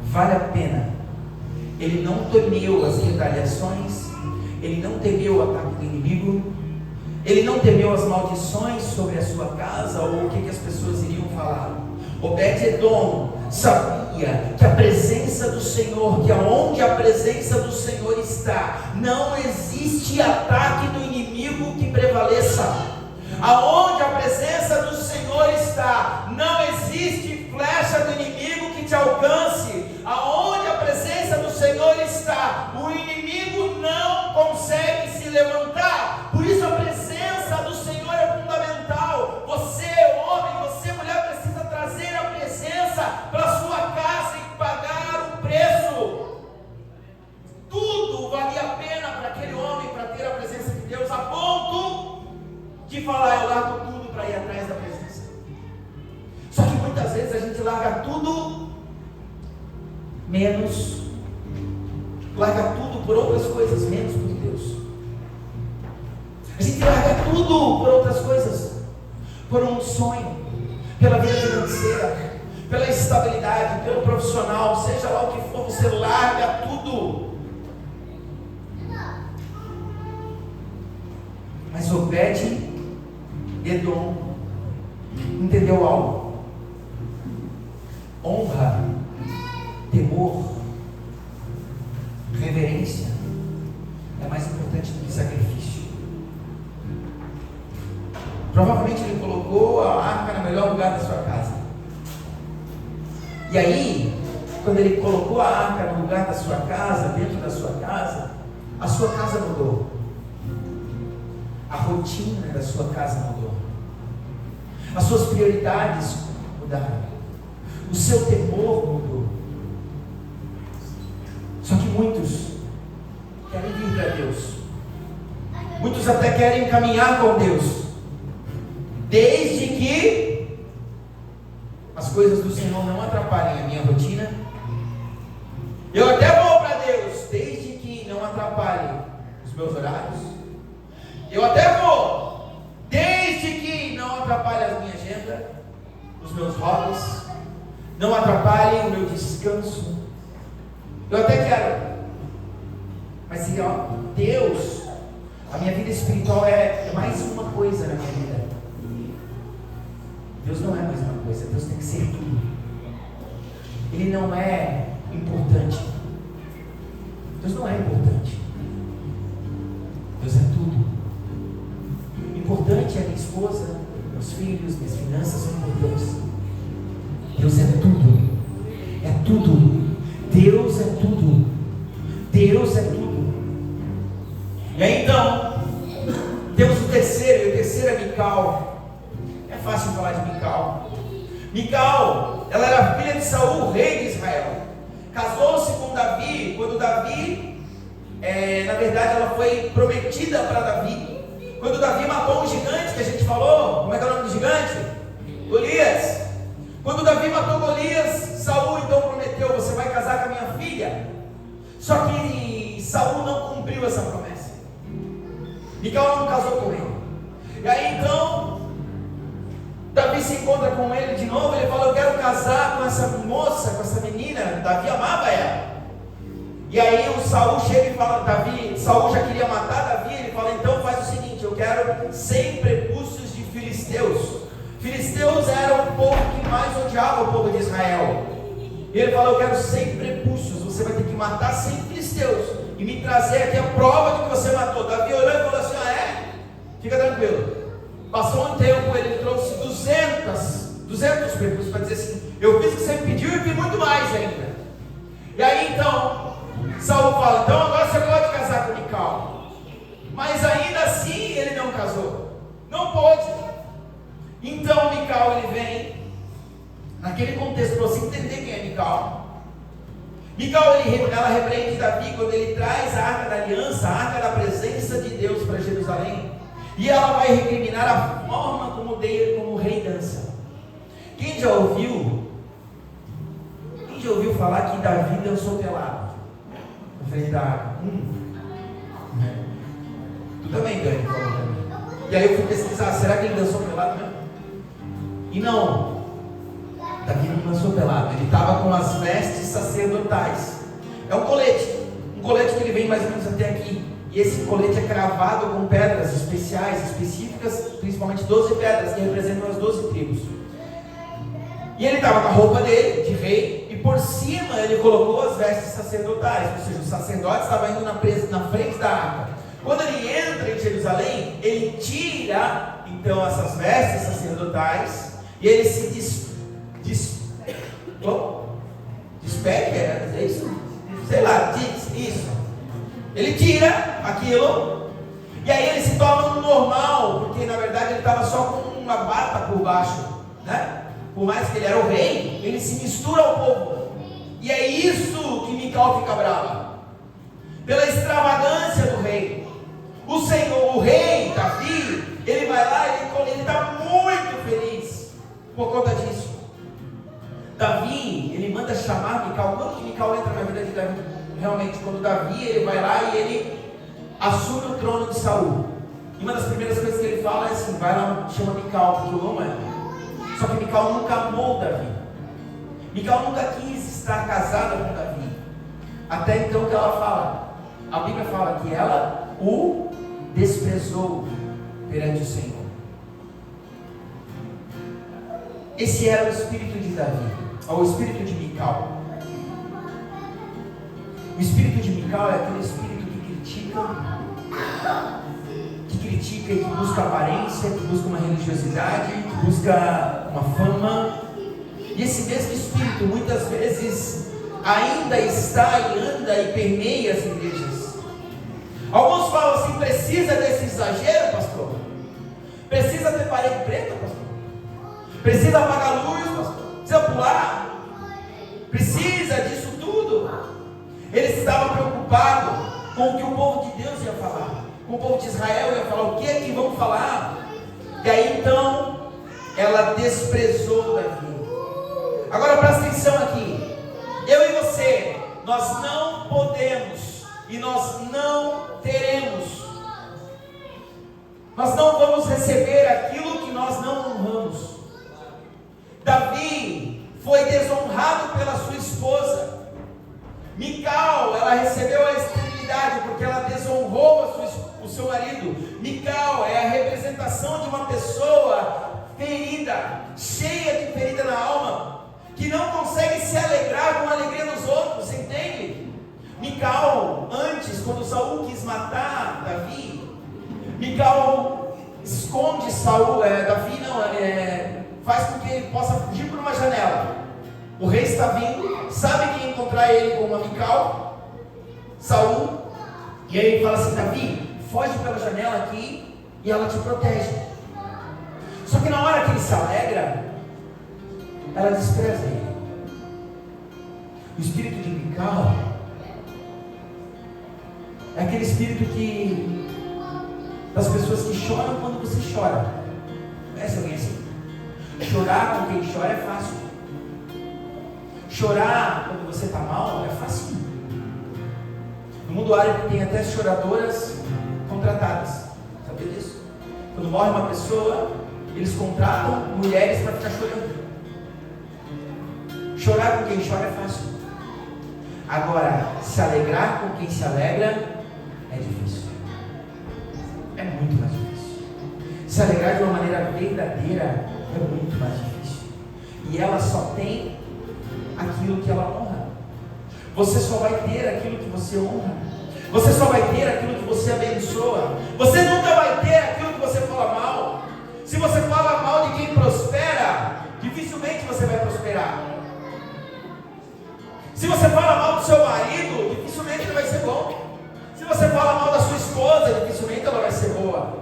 Vale a pena. Ele não temeu as retaliações, ele não temeu o ataque do inimigo, ele não temeu as maldições sobre a sua casa ou o que as pessoas iriam falar. Obed-Edom sabia que a presença do Senhor, que aonde a presença do Senhor está, não existe ataque do inimigo que prevaleça. Aonde a presença do Senhor está, não existe flecha do inimigo que te alcance. Aonde a presença do Senhor está, o inimigo não consegue se levantar. Por isso a presença do Senhor é fundamental. Você, homem, você, mulher, precisa trazer a presença para a sua casa e pagar o preço. Tudo valia a pena para aquele homem, para ter a presença de Deus, a ponto de falar: eu largo tudo para ir atrás da presença. Só que muitas vezes a gente larga tudo, larga tudo por outras coisas, menos por Deus. A gente larga tudo por outras coisas, por um sonho, pela vida financeira, pela estabilidade, pelo profissional, seja lá o que for, você larga tudo. Mas Obed-Edom entendeu algo. Honra, temor, reverência é mais importante do que sacrifício. Provavelmente ele colocou a arca no melhor lugar da sua casa. E aí, quando ele colocou a arca no lugar da sua casa, dentro da sua casa, a sua casa mudou. A rotina da sua casa mudou. As suas prioridades mudaram. O seu temor mudou. Só que muitos querem vir para Deus. Muitos até querem caminhar com Deus, desde que as coisas do Senhor não atrapalhem a minha rotina. Eu até vou para Deus, desde que não atrapalhem os meus horários. Eu até vou, desde que não atrapalhe a minha agenda, os meus hobbies, não atrapalhem o meu descanso. Eu até quero, mas se Deus, a minha vida espiritual é mais uma coisa na minha vida. Deus não é mais uma coisa, Deus tem que ser tudo. Ele não é importante. Deus não é importante. Deus é tudo. Importante é minha esposa, meus filhos, minhas finanças são importantes. Deus é tudo. É tudo. Deus é tudo. Deus é tudo. E aí então, temos o terceiro, e o terceiro é Mical. É fácil falar de Mical. Mical, ela era filha de Saul, rei de Israel. Casou-se com Davi, quando Davi, na verdade ela foi prometida para Davi. Quando Davi matou um gigante, que a gente falou, como é que é o nome do gigante? Golias. Quando Davi matou Golias, Saul então prometeu: você vai casar com a minha filha. Só que Saul não cumpriu essa promessa. Mical não casou com ele. E aí então Davi se encontra com ele de novo. Ele fala: eu quero casar com essa moça, com essa menina. Davi amava ela. E aí o Saul chega e fala: Saul já queria matar Davi. Ele fala: então faz o seguinte, eu quero 100 prepúcios de filisteus. Filisteus eram o povo que mais odiava o povo de Israel. E ele fala: eu quero 100 prepúcios. Você vai ter que matar 100 filisteus e me trazer aqui a prova de que você matou. Davi olhou e falou assim: ah, é? Fica tranquilo. Passou um tempo, ele trouxe 200 prepúcios para dizer assim: eu fiz o que você me pediu e fiz muito mais ainda. E aí então Saul fala: então agora você pode casar com Mical. Mas ainda assim ele não casou. Não pôde. Então Mical, ele vem naquele contexto para você entender quem é Mical. Mical, ela repreende Davi quando ele traz a arca da aliança, a arca da presença de Deus para Jerusalém. E ela vai recriminar a forma como o rei dança. Quem já ouviu falar que Davi dançou pelado na frente da arca? Tu também, Dani, falou também. E aí eu fui pesquisar: será que ele dançou pelado mesmo? E não, Davi não dançou pelado. Ele estava com as vestes sacerdotais. É um colete que ele vem mais ou menos até aqui. E esse colete é cravado com pedras especiais, específicas, principalmente 12 pedras que representam as 12 tribos. E ele estava com a roupa dele, de rei, e por cima ele colocou as vestes sacerdotais, ou seja, os sacerdotes estavam indo na frente da arca. Quando ele entra em Jerusalém, ele tira então essas vestes sacerdotais e ele se despede, é isso? Sei lá, isso. Ele tira aquilo e aí ele se torna um normal, porque na verdade ele estava só com uma bata por baixo, né? Por mais que ele era o rei, ele se mistura ao povo. E é isso que Mical fica brava, pela extravagância do rei. O rei Davi, ele vai lá e ele está muito feliz por conta disso. Davi, ele manda chamar Mical. Quando que Mical entra na vida de Davi? Realmente, quando Davi, ele vai lá e ele assume o trono de Saul. E uma das primeiras coisas que ele fala é assim: vai lá, chama Mical, porque eu amo ela. Só que Mical nunca amou Davi. Mical nunca quis estar casada com Davi. Até então que ela fala, a Bíblia fala que ela o desprezou perante o Senhor. Esse era o espírito de Davi, ou o espírito de Mical. O espírito de Mical é aquele espírito que critica e que busca aparência, que busca uma religiosidade, que busca uma fama. E esse mesmo espírito muitas vezes ainda está e anda e permeia as igrejas. Alguns falam assim: precisa desse exagero, pastor? Precisa ter parede preta, pastor? Precisa apagar a luz, pastor? Precisa pular? Precisa disso tudo? Eles estavam preocupados com o que o povo de Deus ia falar, com o povo de Israel ia falar. O que é que vão falar? E aí então ela desprezou Davi. Agora presta atenção aqui. Eu e você, nós não podemos e nós não teremos, nós não vamos receber aquilo que nós não honramos. Davi foi desonrado pela sua esposa. Mical, ela recebeu a esterilidade porque ela desonrou o seu marido. Mical é a representação de uma pessoa ferida, cheia de ferida na alma, que não consegue se alegrar com a alegria dos outros, entende? Mical, antes, quando Saul quis matar Davi, Mical esconde Davi faz com que ele possa fugir por uma janela. O rei está vindo, sabe quem encontrar ele com uma Mical? Saul. E aí ele fala assim: Davi, foge pela janela aqui e ela te protege. Só que na hora que ele se alegra, ela despreza ele. O espírito de Mical é aquele espírito das pessoas que choram quando você chora. Conhece alguém assim? Chorar com quem chora é fácil. Chorar quando você está mal é fácil. No mundo árabe tem até choradoras contratadas. Sabia disso? Quando morre uma pessoa, eles contratam mulheres para ficar chorando. Chorar com quem chora é fácil. Agora, se alegrar com quem se alegra é difícil. É muito mais difícil. Se alegrar de uma maneira verdadeira é muito mais difícil. E ela só tem aquilo que ela honra. Você só vai ter aquilo que você honra. Você só vai ter aquilo que você abençoa. Você nunca vai ter aquilo que você fala mal. Se você fala mal de quem prospera, dificilmente você vai prosperar. Se você fala mal do seu marido, dificilmente ele vai ser bom. Se você fala mal da sua esposa, dificilmente ela vai ser boa.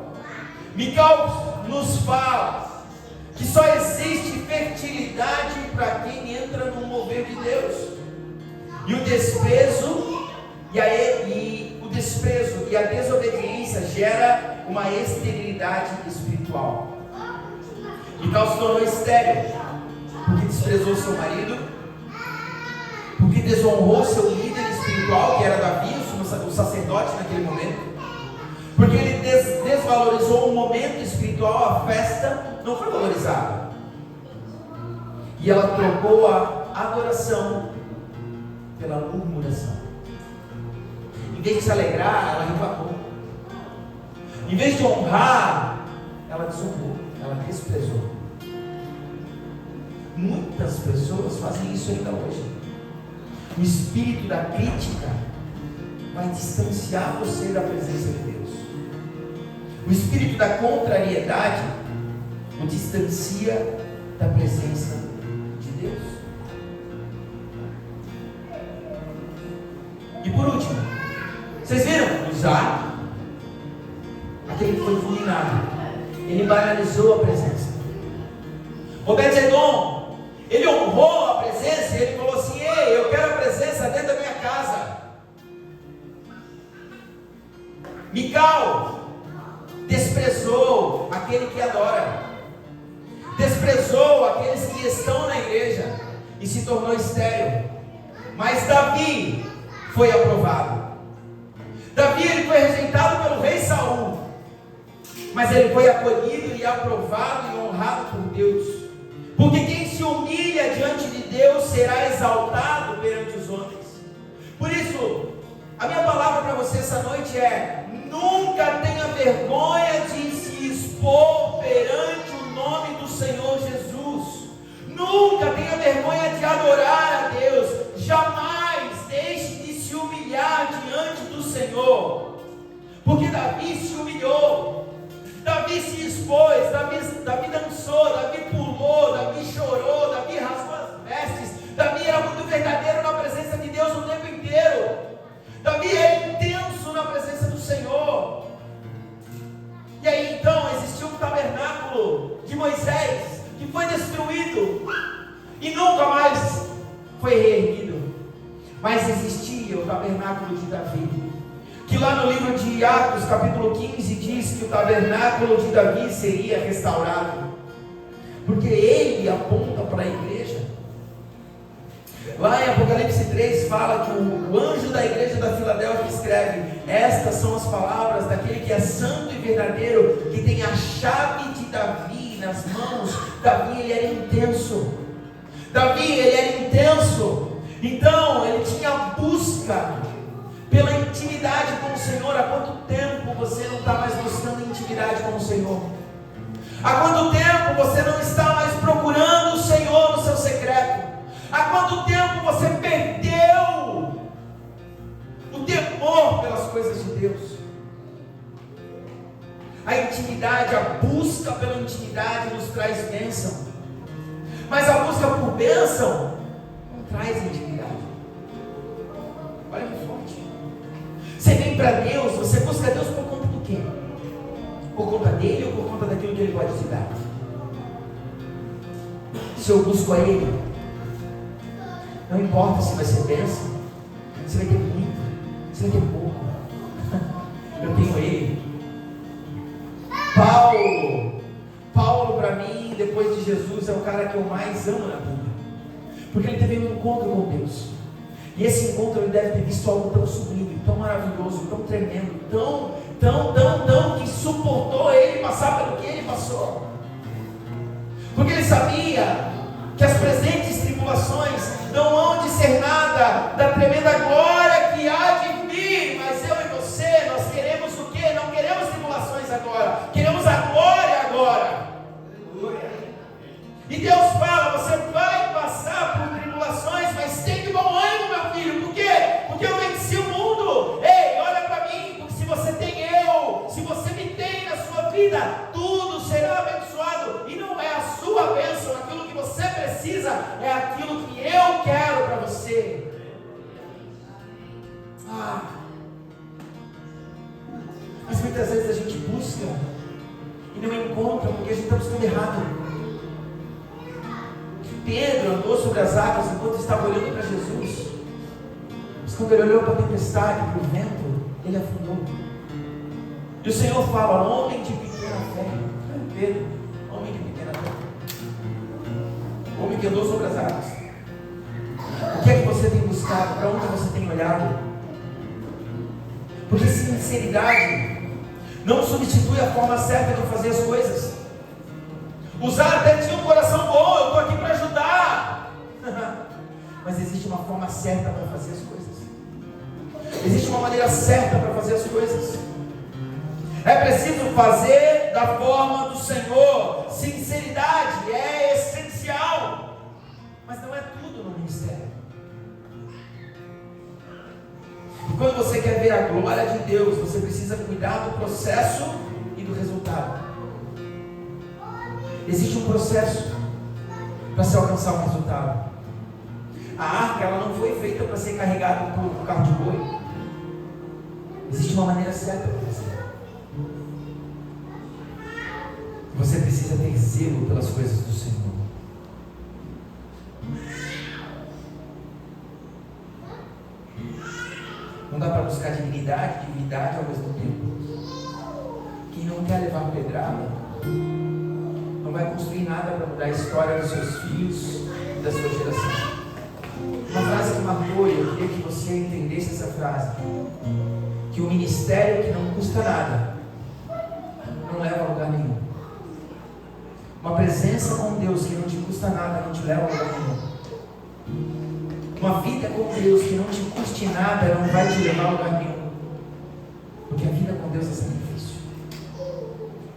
Mical nos fala que só existe fertilidade para quem entra no mover de Deus. E o desprezo e a desobediência gera uma esterilidade espiritual. Mical se tornou estéril porque desprezou seu marido, porque desonrou seu líder espiritual, que era Davi, o sacerdote naquele momento, porque ele desvalorizou o momento espiritual. A festa não foi valorizada, e ela trocou a adoração pela murmuração. Em vez de se alegrar, ela reclamou. Em vez de honrar, ela desonrou, ela desprezou. Muitas pessoas fazem isso ainda hoje. O espírito da crítica vai distanciar você da presença de Deus. O espírito da contrariedade o distancia da presença de Deus. E por último, vocês viram? Uzá, aquele que foi fulminado, ele banalizou a presença. Obed-edom, ele honrou a presença e ele falou assim: ei, eu quero a presença dentro da minha casa. Mical desprezou aquele que adora, desprezou aqueles que estão na igreja e se tornou estéril. Mas Davi foi aprovado. Davi, ele foi rejeitado pelo rei Saul, mas ele foi acolhido e aprovado e honrado por Deus. Porque quem se humilha diante de Deus será exaltado perante os homens. Por isso, a minha palavra para você essa noite é: nunca tenha vergonha de se expor perante o nome do Senhor Jesus. Nunca tenha vergonha de adorar a Deus. Jamais deixe de se humilhar diante do Senhor. Porque Davi se humilhou, Davi se expôs, Davi dançou, Davi pulou, Davi chorou, Davi rasgou as vestes. Davi era muito verdadeiro na presença de Deus o tempo inteiro. Davi era intenso na presença do Senhor. E aí então existiu um tabernáculo de Moisés que foi destruído e nunca mais foi reerguido. Mas existia o tabernáculo de Davi, que lá no livro de Atos capítulo 15 diz que o tabernáculo de Davi seria restaurado, porque ele aponta para a igreja. Lá em Apocalipse 3 fala que o anjo da igreja da Filadélfia escreve: estas são as palavras daquele que é santo e verdadeiro, que tem a chave de Davi nas mãos. Davi, ele era intenso. Davi, ele era intenso. Então ele tinha busca pela intimidade com o Senhor. Há quanto tempo você não está mais buscando intimidade com o Senhor? Há quanto tempo você não está mais procurando o Senhor no seu secreto? Há quanto tempo você perdeu o temor pelas coisas de Deus? A intimidade, a busca pela intimidade nos traz bênção, mas a busca por bênção não traz intimidade. Olha que forte. Você vem para Deus, você busca Deus por conta do quê? Por conta dele ou por conta daquilo que ele pode te dar? Se eu busco a ele, não importa se vai ser bênção, se vai ter muito, se vai ter pouco, eu tenho ele. Paulo para mim, depois de Jesus, é o cara que eu mais amo na Bíblia, porque ele teve um encontro com Deus, e esse encontro ele deve ter visto algo tão sublime, tão maravilhoso, tão tremendo, tão que suportou ele passar pelo que ele passou, porque ele sabia que as presentes tribulações não hão de ser nada da tremenda glória que há de vir. Mas eu e você, nós queremos o quê? Não queremos tribulações agora, queremos a glória agora. E Deus fala: você vai passar por tribulações, mas tem de bom ânimo, meu filho. Por quê? Porque eu venci o mundo. Ei, olha para mim, porque se você tem eu, se você me tem na sua vida, tudo será abençoado. E não é a sua bênção, aquilo que você precisa, é aquilo que eu quero para você. Mas muitas vezes a gente busca e não encontra, porque a gente está buscando errado. Pedro andou sobre as águas enquanto estava olhando para Jesus, mas quando ele olhou para a tempestade, para o vento, ele afundou. E o Senhor fala: homem de pequena fé. Pedro, homem de pequena fé, homem que andou sobre as águas, o que é que você tem buscado? Para onde você tem olhado? Porque sinceridade não substitui a forma certa de fazer as coisas. Usar até tinha um coração bom, eu estou aqui para ajudar. Mas existe uma forma certa para fazer as coisas. Existe uma maneira certa para fazer as coisas. É preciso fazer da forma do Senhor. Sinceridade é essencial, mas não é tudo no ministério. E quando você quer ver a glória de Deus, você precisa cuidar do processo e do resultado. Existe um processo para se alcançar um resultado. A arca, ela não foi feita para ser carregada por carro de boi. Existe uma maneira certa para fazer. Você precisa ter zelo pelas coisas do Senhor. Não dá para buscar dignidade e divindade ao mesmo tempo. Quem não quer levar pedrada não vai construir nada para mudar a história dos seus filhos e da sua geração. Uma frase que marcou, e eu queria que você entendesse essa frase: que o ministério que não custa nada não leva presença com Deus que não te custa nada, não te leva a lugar nenhum. Uma vida com Deus que não te custe nada, não vai te levar a lugar nenhum. Porque a vida com Deus é sacrifício.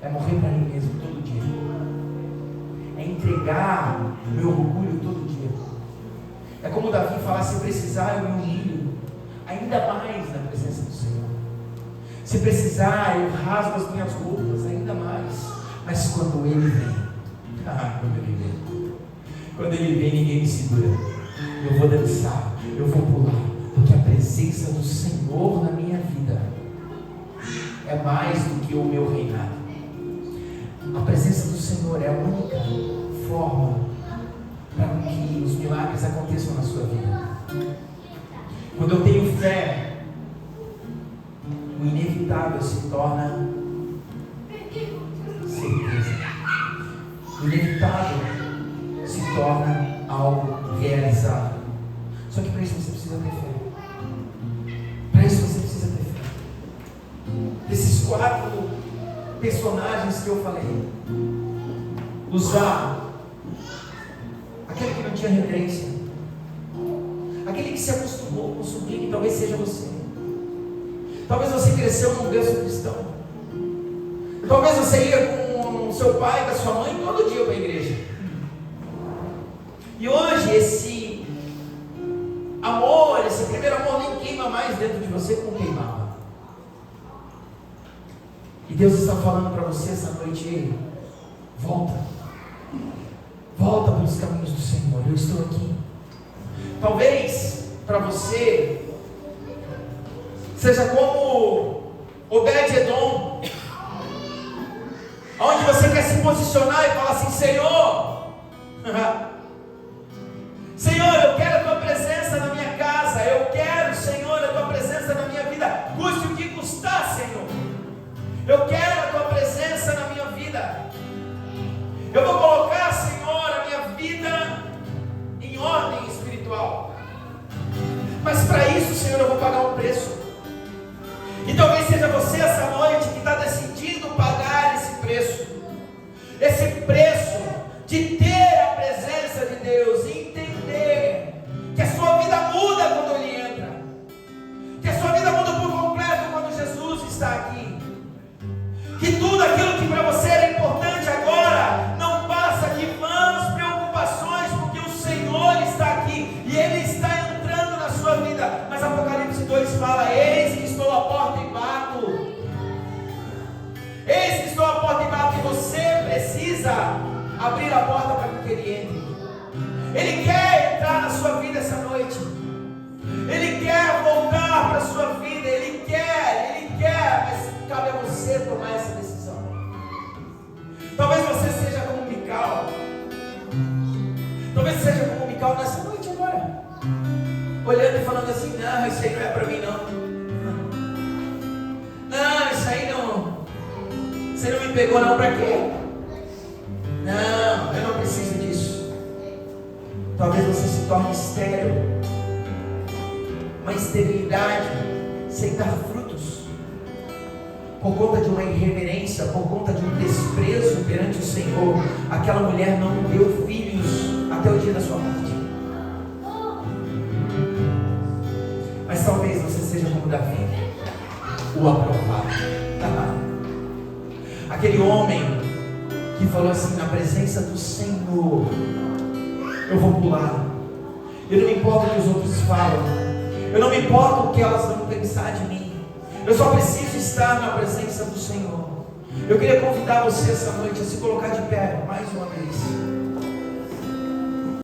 É morrer para mim mesmo todo dia. É entregar meu orgulho todo dia. É como Davi falar: se precisar eu me humilho ainda mais na presença do Senhor. Se precisar eu rasgo as minhas roupas ainda mais. Mas quando Ele vem, quando Ele vem ninguém me segura. Eu vou dançar, eu vou pular, porque a presença do Senhor na minha vida é mais do que o meu reinado. A presença do Senhor é a única forma para que os milagres aconteçam na sua vida. Quando eu tenho fé, o inevitável se torna certeza. O inevitável se torna algo realizado. Só que para isso você precisa ter fé. Para isso você precisa ter fé. Desses 4 personagens que eu falei, Uzá, aquele que não tinha reverência, aquele que se acostumou com o sublime, talvez seja você. Talvez você cresceu num berço cristão. Talvez você ia com o seu pai, com a sua mãe, todo dia para a igreja. E hoje esse amor, esse primeiro amor nem queima mais dentro de você como queimava. E Deus está falando para você essa noite: volta. Volta pelos caminhos do Senhor. Eu estou aqui. Talvez para você seja como Obed-Edom, onde você quer se posicionar e falar assim: Senhor, Senhor, eu quero a tua presença na minha casa, eu quero, Senhor, a tua presença na minha vida, custe o que custar, Senhor. Eu quero a tua presença na minha vida. Eu vou colocar, Senhor, a minha vida em ordem espiritual. Mas para isso, Senhor, eu vou pagar um preço. E talvez seja você essa noite que está decidindo pagar esse preço. Esse preço de ter a presença de Deus e entender que a sua vida muda quando Ele entra. Que a sua vida muda por completo quando Jesus está aqui. Que tudo aquilo que para você era importante agora não passa de vãs preocupações, porque o Senhor está aqui e Ele está entrando na sua vida. Mas Apocalipse 2 fala: eis que estou à porta e bato. Eis que estou à porta e bato. E você precisa abrir a porta para que Ele entre. Ele quer entrar na sua vida essa noite. Ele quer voltar para a sua vida. Ele quer, mas cabe a você tomar essa decisão. Talvez você seja como Mical. Talvez seja como Mical nessa noite agora, olhando e falando assim: não, isso aí não é para mim não. Não, isso aí não. Você não me pegou não, para quê? Não, eu não preciso disso. Talvez você se torne estéril. Uma esterilidade sem dar frutos, por conta de uma irreverência, por conta de um desprezo perante o Senhor. Aquela mulher não deu filhos até o dia da sua morte. Mas talvez você seja como Davi, o aprovado. Aquele homem que falou assim: na presença do Senhor eu vou pular. Eu não me importo o que os outros falam. Eu não me importo o que elas vão pensar de mim. Eu só preciso estar na presença do Senhor. Eu queria convidar você essa noite a se colocar de pé mais uma vez.